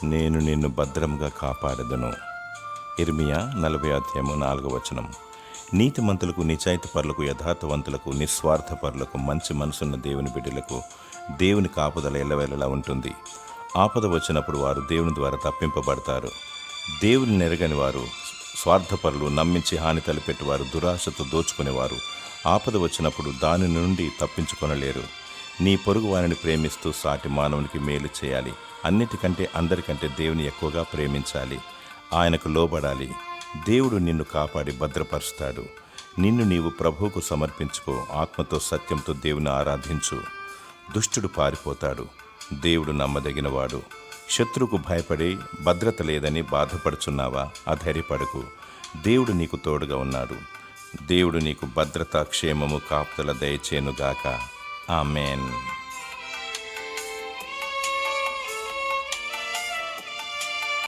నేను నిన్ను భద్రంగా కాపాడెదను. ఇర్మియా 40:4. నీతిమంతులకు, నిజాయితీపరులకు, యథార్థవంతులకు, నిస్వార్థపరులకు, మంచి మనసున్న దేవుని బిడ్డలకు దేవుని కాపుదల ఎల్లవేళలా ఉంటుంది. ఆపద వచ్చినప్పుడు వారు దేవుని ద్వారా తప్పింపబడతారు. దేవుని నెరగని వారు, స్వార్థపరులు, నమ్మించి హాని తలపెట్టువారు, దురాశతో దోచుకునేవారు ఆపద వచ్చినప్పుడు దాని నుండి తప్పించుకొనలేరు. నీ పొరుగు వారిని ప్రేమిస్తూ సాటి మానవునికి మేలు చేయాలి. అన్నిటికంటే అందరికంటే దేవుని ఎక్కువగా ప్రేమించాలి. ఆయనకు లోబడాలి. దేవుడు నిన్ను కాపాడి భద్రపరుస్తాడు. నిన్ను నీవు ప్రభువుకు సమర్పించుకో. ఆత్మతో సత్యంతో దేవుని ఆరాధించు. దుష్టుడు పారిపోతాడు. దేవుడు నమ్మదగినవాడు. శత్రువుకు భయపడి భద్రత లేదని బాధపడుచున్నావా? అధైర్యపడకు. దేవుడు నీకు తోడుగా ఉన్నాడు. దేవుడు నీకు భద్రత, క్షేమము, కాపుదల దయచేయునుగాక. ఆమేన్.